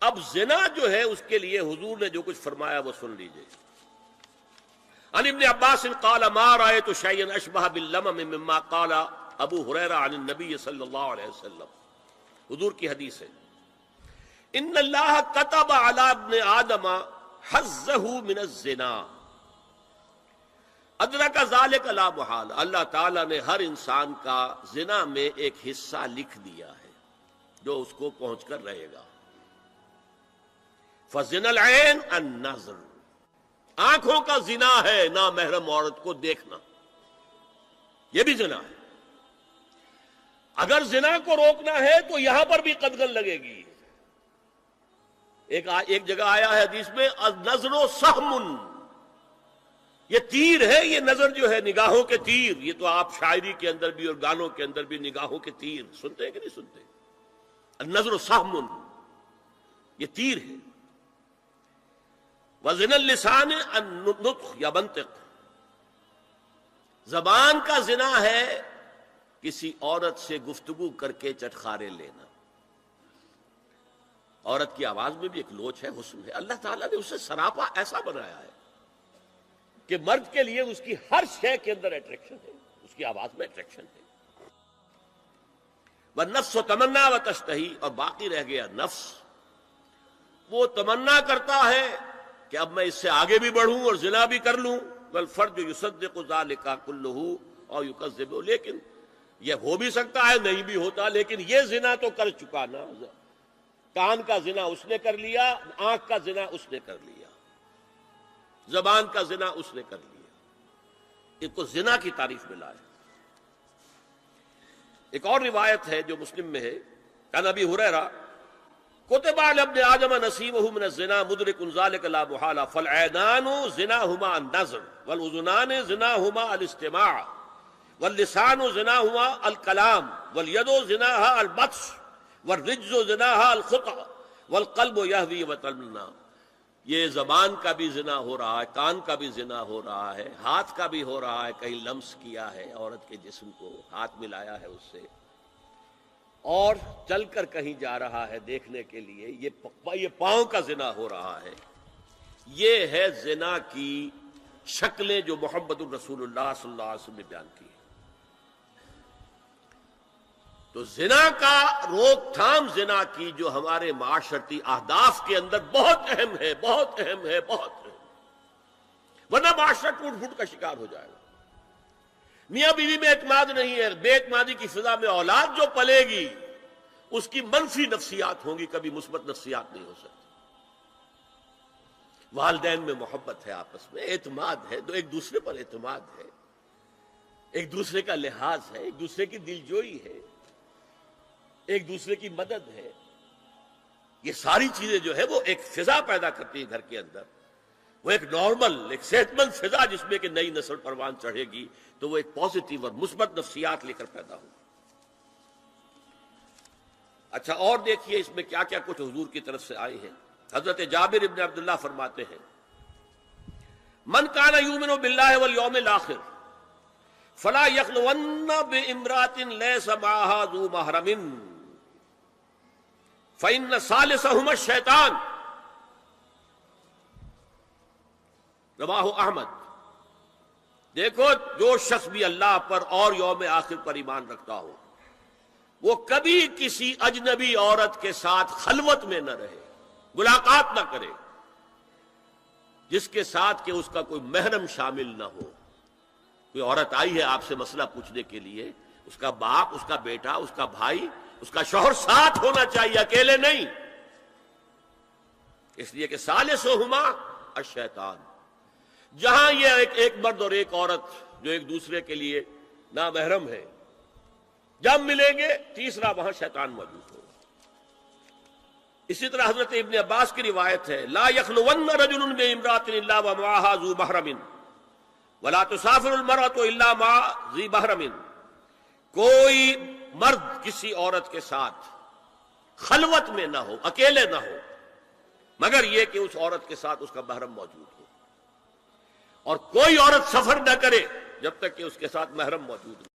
اب زنا جو ہے اس کے لیے حضور نے جو کچھ فرمایا وہ سن لیجئے. عن ابن عباس قال ما رأيت شيئا اشبه باللمم مما قال ابو ہریرہ عن النبی صلی اللہ علیہ وسلم. حضور کی حدیث ہے ان اللہ كتب على ابن آدم حظه من الزنا ادرک ذلک لا محال. اللہ تعالیٰ نے ہر انسان کا زنا میں ایک حصہ لکھ دیا ہے جو اس کو پہنچ کر رہے گا. فزنا العین النظر، آنکھوں کا زنا ہے نامحرم عورت کو دیکھنا، یہ بھی زنا ہے. اگر زنا کو روکنا ہے تو یہاں پر بھی قدغن لگے گی. ایک جگہ آیا ہے حدیث میں النظر سہم، یہ تیر ہے. یہ نظر جو ہے نگاہوں کے تیر، یہ تو آپ شاعری کے اندر بھی اور گانوں کے اندر بھی نگاہوں کے تیر سنتے ہیں کہ نہیں سنتے؟ النظر سہم، یہ تیر ہے. وزن اللسان النطق یا منطق، زبان کا زنا ہے کسی عورت سے گفتگو کر کے چٹخارے لینا. عورت کی آواز میں بھی ایک لوچ ہے، حسن ہے. اللہ تعالیٰ نے اسے سراپا ایسا بنایا ہے کہ مرد کے لیے اس کی ہر شے کے اندر اٹریکشن ہے، اس کی آواز میں اٹریکشن ہے. والنفس تمنا و تشتہی، اور باقی رہ گیا نفس، وہ تمنا کرتا ہے کہ اب میں اس سے آگے بھی بڑھوں اور زنا بھی کر لوں. والفرج یصدق ذلک کلہ اور یکذب، لیکن یہ ہو بھی سکتا ہے نہیں بھی ہوتا، لیکن یہ زنا تو کر چکا نا. کان کا زنا اس نے کر لیا، آنکھ کا زنا اس نے کر لیا، زبان کا زنا اس نے کر لیا. اس کو زنا کی تعریف میں لائے. ایک اور روایت ہے جو مسلم میں ہے، عن ابی ہریرہ کتب علی ابن آدم نصیبہ من الزنا مدرک ذلک لا محالہ فالعینان زناہما النظر والاذنان زناہما الاستماع واللسان زناہما الکلام والید زناہا البطش والرجز زناہا الخطأ والقلب یہوی وتمنا. یہ زبان کا بھی زنا ہو رہا ہے، کان کا بھی زنا ہو رہا ہے، ہاتھ کا بھی ہو رہا ہے، کہیں لمس کیا ہے عورت کے جسم کو، ہاتھ ملایا ہے اس سے، اور چل کر کہیں جا رہا ہے دیکھنے کے لیے، یہ پاؤں کا زنا ہو رہا ہے. یہ ہے زنا کی شکلیں جو محمد الرسول اللہ صلی اللہ علیہ وسلم نے بیان کی. تو زنا کا روک تھام، زنا کی جو ہمارے معاشرتی اہداف کے اندر بہت اہم ہے، بہت اہم ہے، بہت اہم، ورنہ معاشرہ ٹوٹ پھوٹ کا شکار ہو جائے گا. میاں بیوی میں اعتماد نہیں ہے، بے اعتمادی کی فضا میں اولاد جو پلے گی اس کی منفی نفسیات ہوں گی، کبھی مثبت نفسیات نہیں ہو سکتی. والدین میں محبت ہے، آپس میں اعتماد ہے، ایک دوسرے پر اعتماد ہے، ایک دوسرے کا لحاظ ہے، ایک دوسرے کی دلجوئی ہے، ایک دوسرے کی مدد ہے. یہ ساری چیزیں جو ہے وہ ایک فضا پیدا کرتی ہے گھر کے اندر. وہ ایک نارمل، ایک صحت مند فضا جس میں کہ نئی نسل پروان چڑھے گی تو وہ ایک پازیٹیو اور مثبت نفسیات لے کر پیدا ہوگی. اچھا، اور دیکھیے اس میں کیا کیا کچھ حضور کی طرف سے آئے ہیں. حضرت جابر ابن عبداللہ فرماتے ہیں من کان یؤمن باللہ والیوم الآخر فلا یخلون بامرأۃ لیس معها ذو محرم فإن ثالثہما الشیطان. رواہ احمد. دیکھو، جو شخص بھی اللہ پر اور یوم آخر پر ایمان رکھتا ہو وہ کبھی کسی اجنبی عورت کے ساتھ خلوت میں نہ رہے، ملاقات نہ کرے جس کے ساتھ کہ اس کا کوئی محرم شامل نہ ہو. کوئی عورت آئی ہے آپ سے مسئلہ پوچھنے کے لیے، اس کا باپ، اس کا بیٹا، اس کا بھائی، اس کا شوہر ساتھ ہونا چاہیے، اکیلے نہیں. اس لیے کہ ثالثہما الشیطان. جہاں یہ ایک مرد اور ایک عورت جو ایک دوسرے کے لیے نامحرم ہے، جب ملیں گے تیسرا وہاں شیطان موجود ہوگا. اسی طرح حضرت ابن عباس کی روایت ہے لا یخلون رجل بامرأۃ الا ومعها ذو محرم ولا تسافر المرأة الا مع ذی محرم. کوئی مرد کسی عورت کے ساتھ خلوت میں نہ ہو، اکیلے نہ ہو، مگر یہ کہ اس عورت کے ساتھ اس کا محرم موجود ہو. اور کوئی عورت سفر نہ کرے جب تک کہ اس کے ساتھ محرم موجود ہو.